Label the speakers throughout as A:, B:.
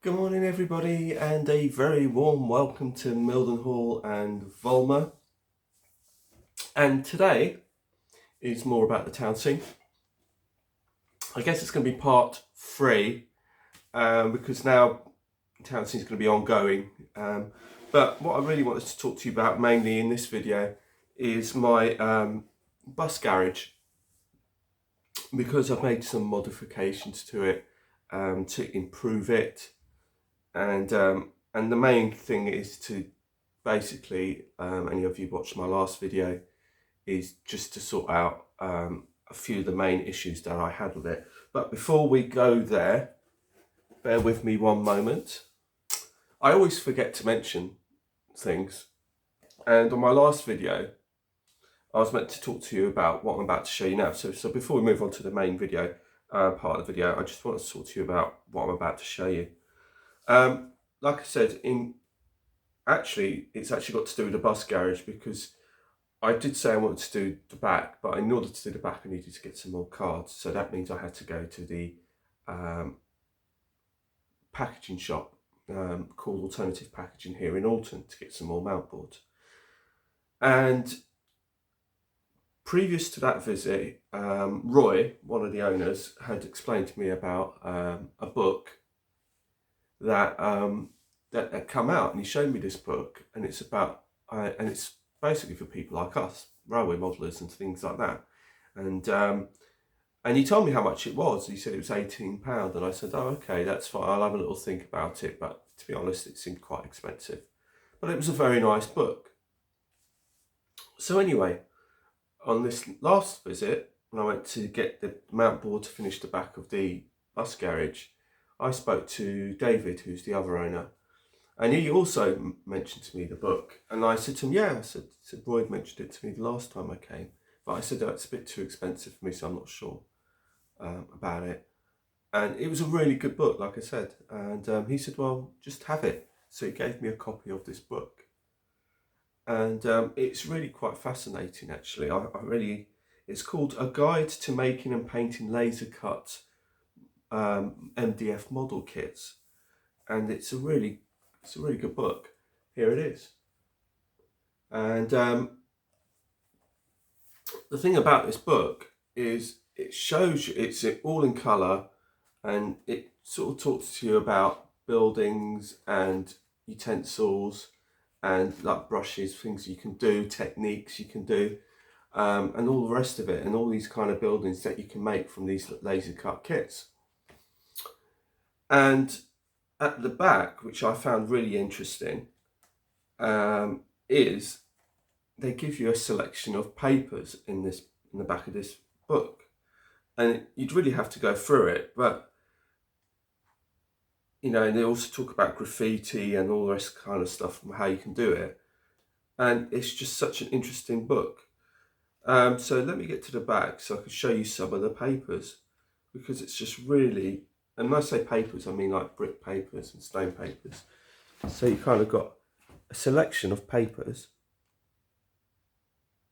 A: Good morning everybody, and a very warm welcome to Mildenhall and Volmer. And today is more about the Townscene. I guess it's going to be part 3 because now Townscene is going to be ongoing. But what I really wanted to talk to you about mainly in this video is my bus garage, because I've made some modifications to it to improve it. And the main thing is to basically, any of you watched my last video, is just to sort out a few of the main issues that I had with it. But before we go there, bear with me one moment. I always forget to mention things, and on my last video I was meant to talk to you about what I'm about to show you now. So before we move on to the main video part of the video, I just want to talk to you about what I'm about to show you. Like I said, it's actually got to do with the bus garage, because I did say I wanted to do the back, but in order to do the back I needed to get some more cards. So that means I had to go to the packaging shop called Alternative Packaging here in Alton to get some more mount boards. And previous to that visit, Roy, one of the owners, had explained to me about a book that had come out, and he showed me this book, and it's about and it's basically for people like us, railway modelers and things like that. And he told me how much it was. He said it was £18, and I said, oh okay, that's fine, I'll have a little think about it. But to be honest, it seemed quite expensive, but it was a very nice book. So anyway, on this last visit, when I went to get the mount board to finish the back of the bus garage, I spoke to David, who's the other owner, and he also mentioned to me the book. And I said to him, yeah, I said Roy mentioned it to me the last time I came, but I said, oh, it's a bit too expensive for me, so I'm not sure about it. And it was a really good book, like I said. And he said, well, just have it. So he gave me a copy of this book. And it's really quite fascinating, actually. It's called A Guide to Making and Painting Laser Cut MDF Model Kits. And it's a really good book. Here it is. And the thing about this book is it shows you, it's all in colour, and it sort of talks to you about buildings and utensils and like brushes, things you can do, techniques you can do, and all the rest of it, and all these kind of buildings that you can make from these laser cut kits. And at the back, which I found really interesting, is they give you a selection of papers in the back of this book, and you'd really have to go through it. But you know, and they also talk about graffiti and all the rest kind of stuff and how you can do it. And it's just such an interesting book. So let me get to the back so I can show you some of the papers, because it's just really, and when I say papers, I mean like brick papers and stone papers. So you kind of got a selection of papers.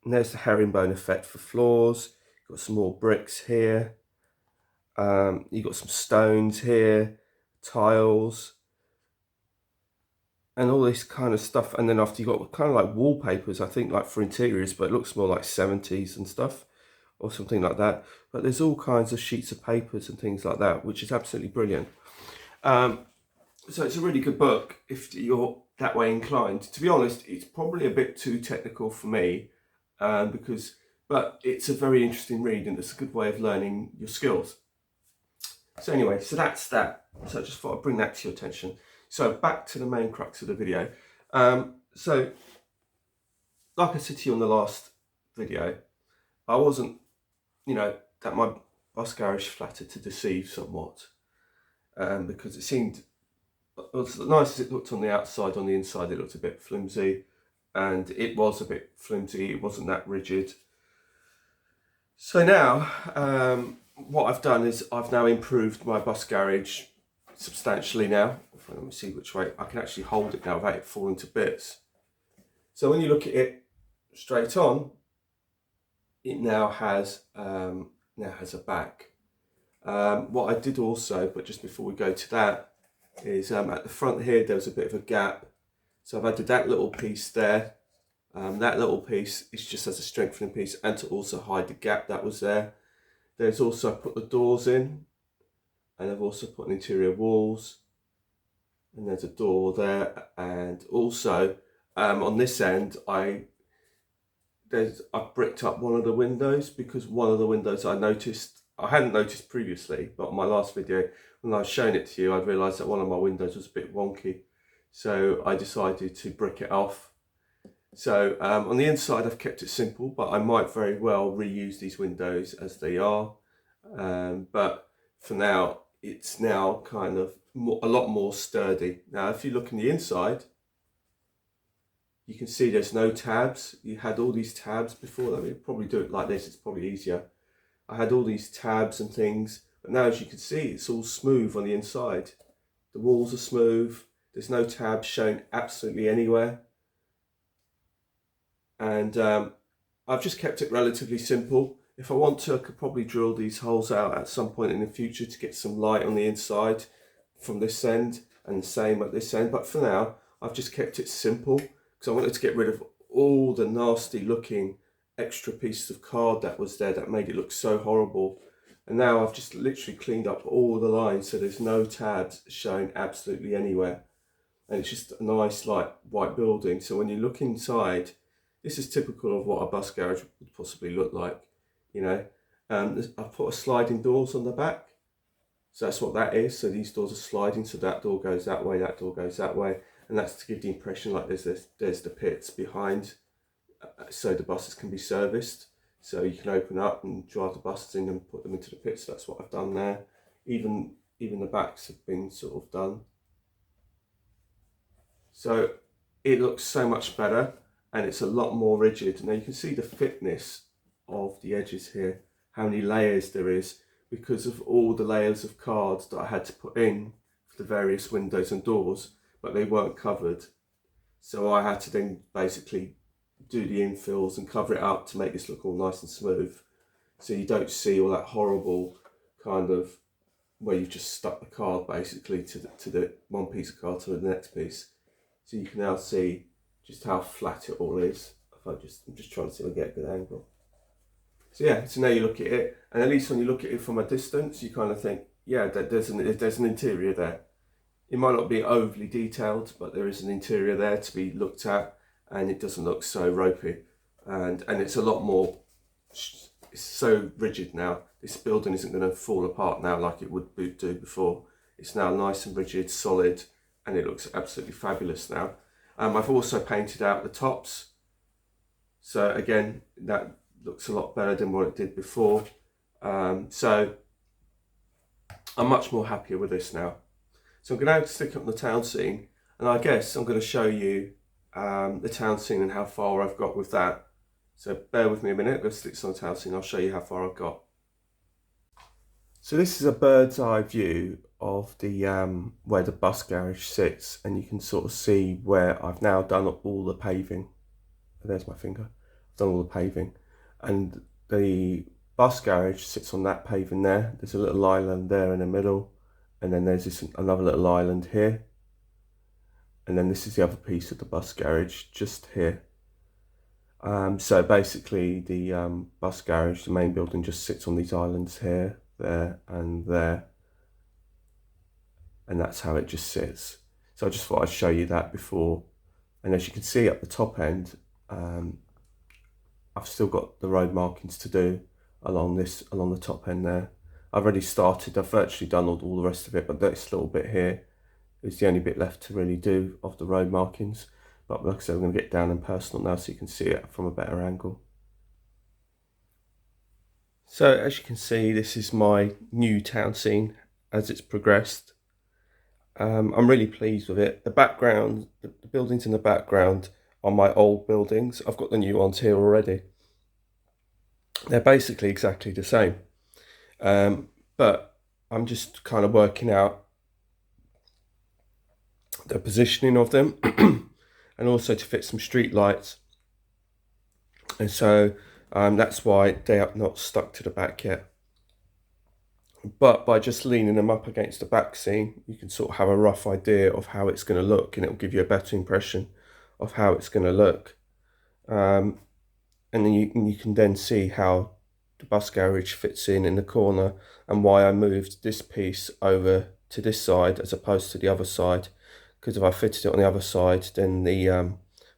A: And there's the herringbone effect for floors. You've got some more bricks here. You've got some stones here, tiles, and all this kind of stuff. And then after, you've got kind of like wallpapers, I think, like for interiors, but it looks more like 70s and stuff or something like that. But there's all kinds of sheets of papers and things like that, which is absolutely brilliant. So it's a really good book if you're that way inclined. To be honest, it's probably a bit too technical for me, but it's a very interesting read, and it's a good way of learning your skills. So anyway, so that's that. So I just thought I'd bring that to your attention. So back to the main crux of the video. So like I said to you on the last video, I wasn't, that my bus garage flattered to deceive somewhat, because it seemed, as nice as it looked on the outside, on the inside it looked a bit flimsy, and it was a bit flimsy, it wasn't that rigid. So now, what I've done is I've now improved my bus garage substantially now. Let me see which way, I can actually hold it now without it falling to bits. So when you look at it straight on, it now has a back. What I did also, but just before we go to that, is at the front here there was a bit of a gap, so I've added that little piece there. That little piece is just as a strengthening piece and to also hide the gap that was there. There's also, I put the doors in, and I've also put interior walls, and there's a door there, and also on this end I've bricked up one of the windows, because one of the windows I hadn't noticed previously, but on my last video when I was showing it to you, I realised that one of my windows was a bit wonky, so I decided to brick it off. So on the inside I've kept it simple, but I might very well reuse these windows as they are. But for now, it's now kind of a lot more sturdy. Now, if you look on the inside, you can see there's no tabs. You had all these tabs before. Let me probably do it like this, it's probably easier. I had all these tabs and things, but now as you can see, it's all smooth on the inside. The walls are smooth. There's no tabs showing absolutely anywhere. And I've just kept it relatively simple. If I want to, I could probably drill these holes out at some point in the future to get some light on the inside from this end, and the same at this end. But for now, I've just kept it simple because I wanted to get rid of all the nasty looking extra pieces of card that was there that made it look so horrible. And now I've just literally cleaned up all the lines, so there's no tabs showing absolutely anywhere. And it's just a nice light white building. So when you look inside, this is typical of what a bus garage would possibly look like, you know. I've put a sliding doors on the back, so that's what that is. So these doors are sliding, so that door goes that way, that door goes that way, and that's to give the impression like there's the pits behind, so the buses can be serviced. So you can open up and drive the buses in and put them into the pits. So that's what I've done there. Even the backs have been sort of done. So it looks so much better, and it's a lot more rigid. Now you can see the thickness of the edges here, how many layers there is, because of all the layers of cards that I had to put in for the various windows and doors, but they weren't covered. So I had to then basically do the infills and cover it up to make this look all nice and smooth, so you don't see all that horrible kind of where you've just stuck the card basically to the one piece of card to the next piece. So you can now see just how flat it all is. I'm just trying to see if I get a good angle. So yeah, so now you look at it, and at least when you look at it from a distance, you kind of think, yeah, there's an interior there. It might not be overly detailed, but there is an interior there to be looked at, and it doesn't look so ropey, and it's a lot more. It's so rigid now. This building isn't going to fall apart now like it would do before. It's now nice and rigid, solid, and it looks absolutely fabulous now. I've also painted out the tops, so again that looks a lot better than what it did before. So I'm much more happier with this now. So I'm going to stick up the Townscene, and I guess I'm going to show you the Townscene and how far I've got with that. So bear with me a minute. Let's stick this on the Townscene. I'll show you how far I've got. So this is a bird's eye view of the where the bus garage sits, and you can sort of see where I've now done all the paving. There's my finger. I've done all the paving, and the bus garage sits on that paving there. There's a little island there in the middle, and then there's another little island here, and then this is the other piece of the bus garage just here. So basically the bus garage, the main building, just sits on these islands here, there and there, and that's how it just sits. So I just thought I'd show you that before. And as you can see at the top end, I've still got the road markings to do along the top end there. I've already started. I've virtually done all the rest of it, but this little bit here is the only bit left to really do of the road markings. But like I said, I'm going to get down and personal now so you can see it from a better angle. So as you can see, this is my new Townscene as it's progressed. I'm really pleased with it. The background, the buildings in the background are my old buildings. I've got the new ones here already. They're basically exactly the same. But I'm just kind of working out the positioning of them and also to fit some street lights. And so that's why they are not stuck to the back yet. But by just leaning them up against the back seam, you can sort of have a rough idea of how it's going to look, and it will give you a better impression of how it's going to look. And then you can then see how the bus garage fits in the corner, and why I moved this piece over to this side as opposed to the other side. Because if I fitted it on the other side, then the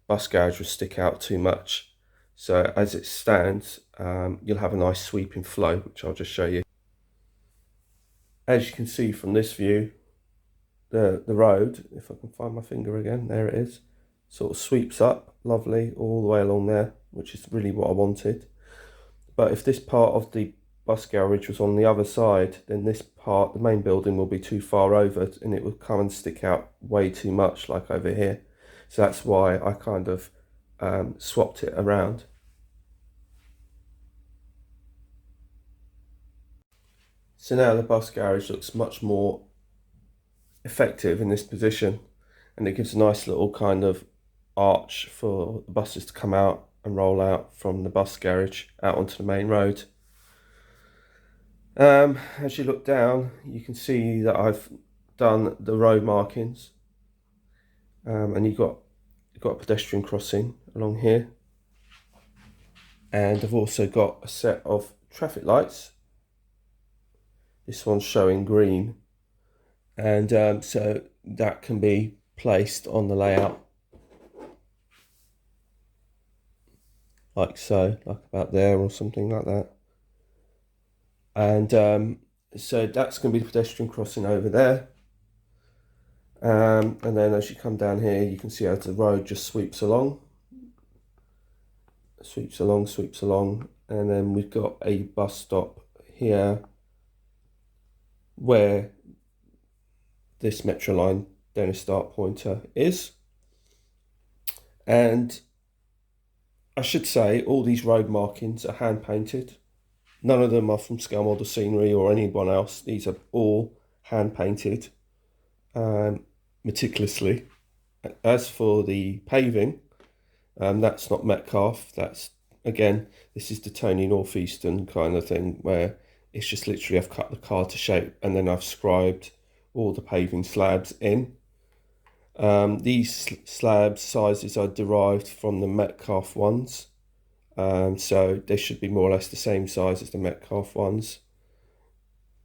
A: bus garage would stick out too much. So as it stands, you'll have a nice sweeping flow, which I'll just show you. As you can see from this view, the road, if I can find my finger again, there it is, sort of sweeps up lovely all the way along there, which is really what I wanted. But if this part of the bus garage was on the other side, then this part, the main building, will be too far over and it will come and stick out way too much, like over here. So that's why I kind of swapped it around. So now the bus garage looks much more effective in this position, and it gives a nice little kind of arch for the buses to come out and roll out from the bus garage out onto the main road. As you look down, you can see that I've done the road markings, and you've got a pedestrian crossing along here, and I've also got a set of traffic lights. This one's showing green, and so that can be placed on the layout like so, like about there or something like that. And so that's going to be the pedestrian crossing over there. And then as you come down here, you can see how the road just sweeps along, and then we've got a bus stop here where this Metro line Dennis Start pointer is. And I should say all these road markings are hand painted. None of them are from Scale Model Scenery or anyone else. These are all hand painted meticulously. As for the paving, that's not Metcalfe. That's, again, this is the Tony Northeastern kind of thing, where it's just literally I've cut the car to shape and then I've scribed all the paving slabs in. These slab sizes are derived from the Metcalfe ones. So they should be more or less the same size as the Metcalfe ones.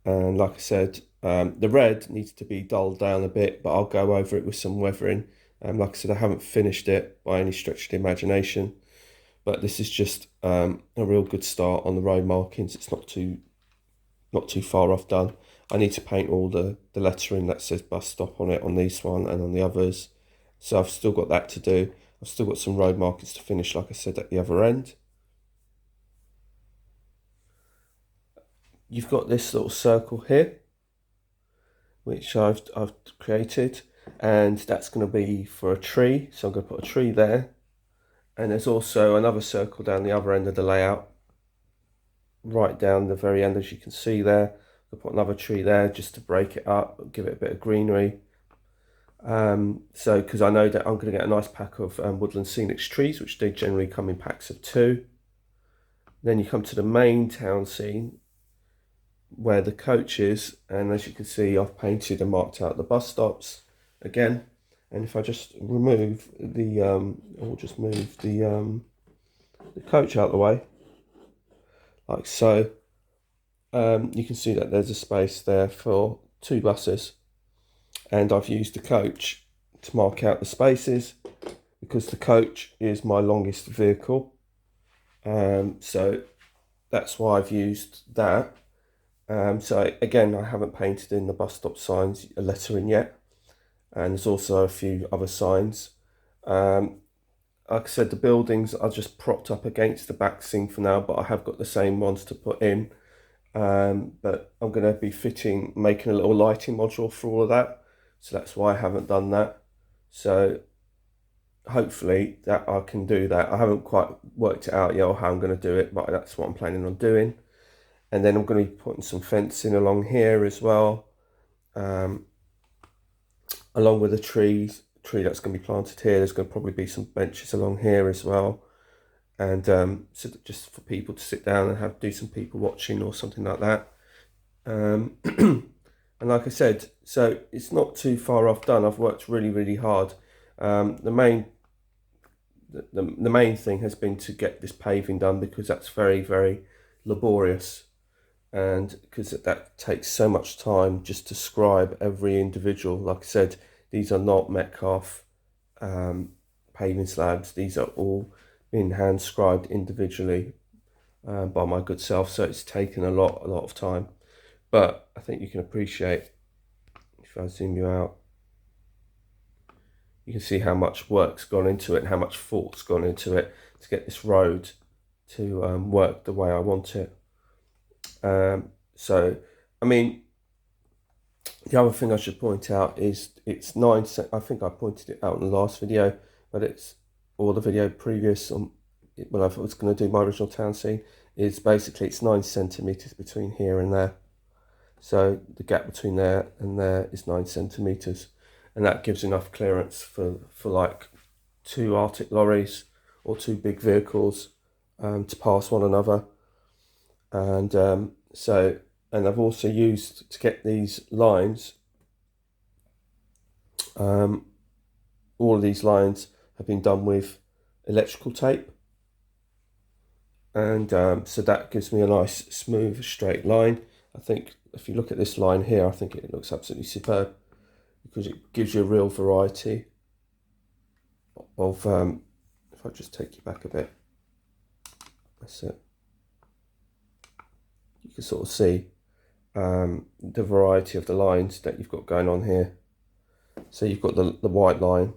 A: And like I said, the red needs to be dulled down a bit, but I'll go over it with some weathering. Like I said, I haven't finished it by any stretch of the imagination, but this is just a real good start on the road markings. It's not too far off done. I need to paint all the lettering that says bus stop on it on this one and on the others. So I've still got that to do. I've still got some road markings to finish, like I said, at the other end. You've got this little circle here, which I've created, and that's going to be for a tree. So I'm going to put a tree there. And there's also another circle down the other end of the layout, right down the very end, as you can see there. I'll put another tree there just to break it up, give it a bit of greenery. So because I know that I'm going to get a nice pack of woodland scenic trees, which they generally come in packs of 2. Then you come to the main town scene where the coach is, and as you can see, I've painted and marked out the bus stops again. And if I just remove the or just move the coach out of the way, like so, you can see that there's a space there for 2 buses, and I've used the coach to mark out the spaces because the coach is my longest vehicle. So that's why I've used that. So again, I haven't painted in the bus stop signs lettering yet, and there's also a few other signs. Like I said, the buildings are just propped up against the back seam for now, but I have got the same ones to put in. But I'm going to be making a little lighting module for all of that, so that's why I haven't done that. So hopefully that I can do that. I haven't quite worked it out yet or how I'm going to do it, but that's what I'm planning on doing. And then I'm going to be putting some fencing along here as well, along with the tree that's going to be planted here. There's going to probably be some benches along here as well, and so just for people to sit down and do some people watching or something like that. And like I said, so it's not too far off done. I've worked really, really hard. The main thing has been to get this paving done, because that's very, very laborious, and because that takes so much time just to scribe every individual. Like I said, these are not Metcalfe paving slabs. These are all being hand scribed individually by my good self, so it's taken a lot of time. But I think you can appreciate, if I zoom you out, you can see how much work's gone into it and how much thought's gone into it to get this road to work the way I want it. So, I mean, the other thing I should point out is it's 9 cent. I think I pointed it out in the last video, but or the video previous on when I was going to do my original town scene, is basically it's 9 centimeters between here and there. So the gap between there and there is 9 centimeters, and that gives enough clearance for like 2 Arctic lorries or 2 big vehicles to pass one another. And and I've also used, to get these lines, all of these lines have been done with electrical tape, and so that gives me a nice smooth straight line. I think if you look at this line here, I think it looks absolutely superb, because it gives you a real variety of if I just take you back a bit, that's it, you can sort of see the variety of the lines that you've got going on here. So you've got the white line,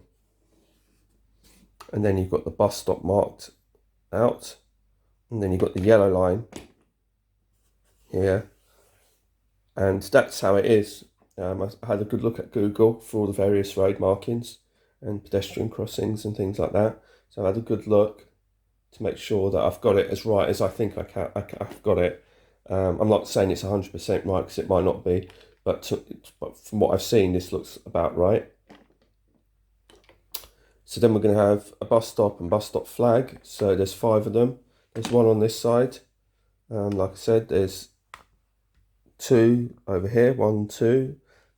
A: and then you've got the bus stop marked out, and then you've got the yellow line here, and that's how it is. I had a good look at Google for all the various road markings and pedestrian crossings and things like that. So I had a good look to make sure that I've got it as right as I think I've got it. I'm not saying it's 100% right, because it might not be, but from what I've seen, this looks about right. So then we're going to have a bus stop and bus stop flag. So there's 5 of them. There's 1 on this side. Like I said, there's 2 over here. 1, 2.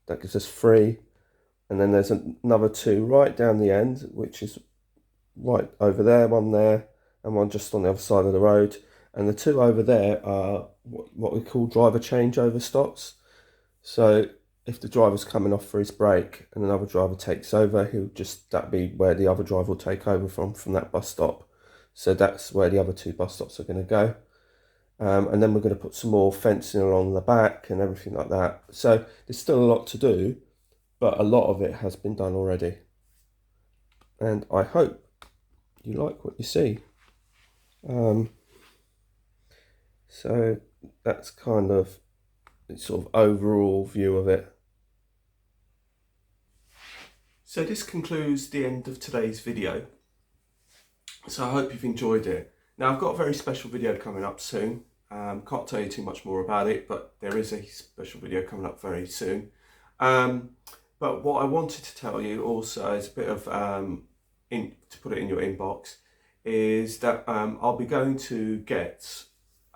A: That gives us 3. And then there's another 2 right down the end, which is right over there, 1 there, and 1 just on the other side of the road. And the 2 over there are what we call driver changeover stops. So if the driver's coming off for his break and another driver takes over, that'd be where the other driver will take over from that bus stop. So that's where the other 2 bus stops are going to go. And then we're going to put some more fencing along the back and everything like that. So there's still a lot to do, but a lot of it has been done already. And I hope you like what you see. So that's kind of the sort of overall view of it. So this concludes the end of today's video. So I hope you've enjoyed it. Now I've got a very special video coming up soon. Can't tell you too much more about it, but there is a special video coming up very soon. But what I wanted to tell you also is a bit of, to put it in your inbox, is that I'll be going to get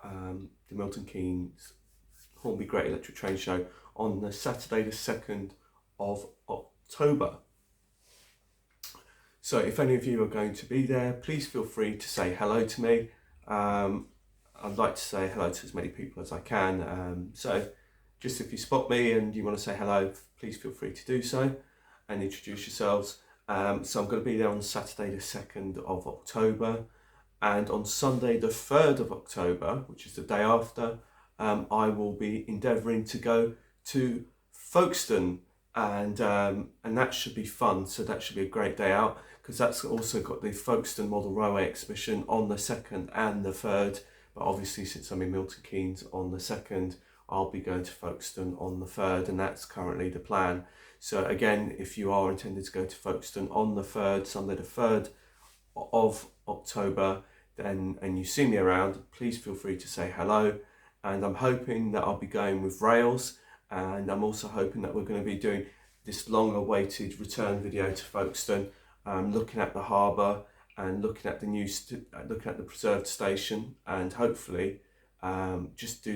A: the Milton Keynes Hornby Great Electric Train Show on the Saturday the 2nd of October. So if any of you are going to be there, please feel free to say hello to me. I'd like to say hello to as many people as I can. So just if you spot me and you want to say hello, please feel free to do so and introduce yourselves. So I'm going to be there on Saturday the 2nd of October, and on Sunday the 3rd of October, which is the day after, I will be endeavouring to go to Folkestone, and that should be fun. So that should be a great day out, because that's also got the Folkestone Model Railway exhibition on the 2nd and the 3rd. But obviously, since I'm in Milton Keynes on the 2nd, I'll be going to Folkestone on the 3rd, and that's currently the plan. So again, if you are intended to go to Folkestone on the 3rd, Sunday the 3rd of October, then, and you see me around, please feel free to say hello. And I'm hoping that I'll be going with rails, and I'm also hoping that we're going to be doing this long-awaited return video to Folkestone, looking at the harbour and looking at the preserved station, and hopefully just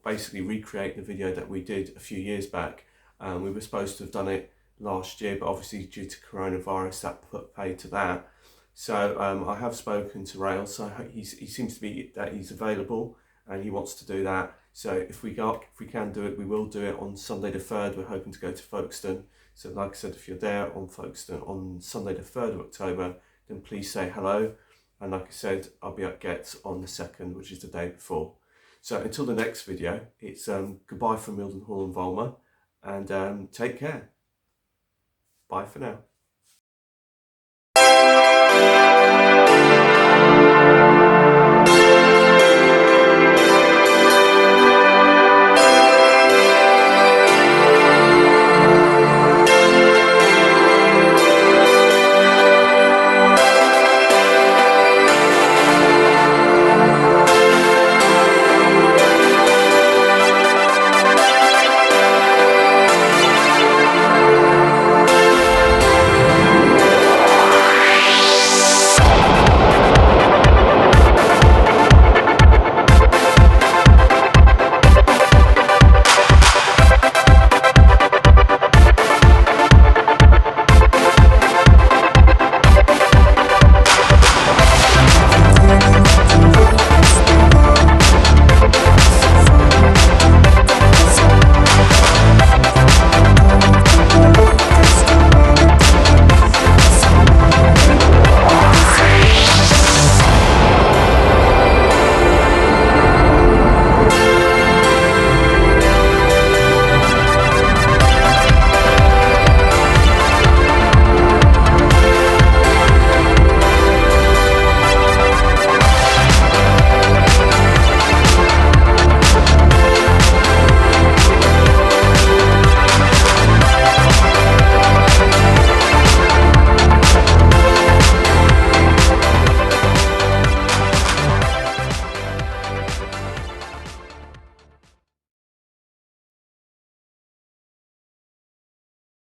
A: basically recreate the video that we did a few years back. We were supposed to have done it last year, but obviously due to coronavirus that put paid to that. So I have spoken to Rail, so he seems to be that he's available and he wants to do that. So if we can do it, we will do it on Sunday the 3rd. We're hoping to go to Folkestone. So like I said, if you're there on Folkestone on Sunday the 3rd of October, then please say hello. And like I said, I'll be at Getz on the 2nd, which is the day before. So until the next video, it's goodbye from Mildenhall and Volmer, and take care. Bye for now.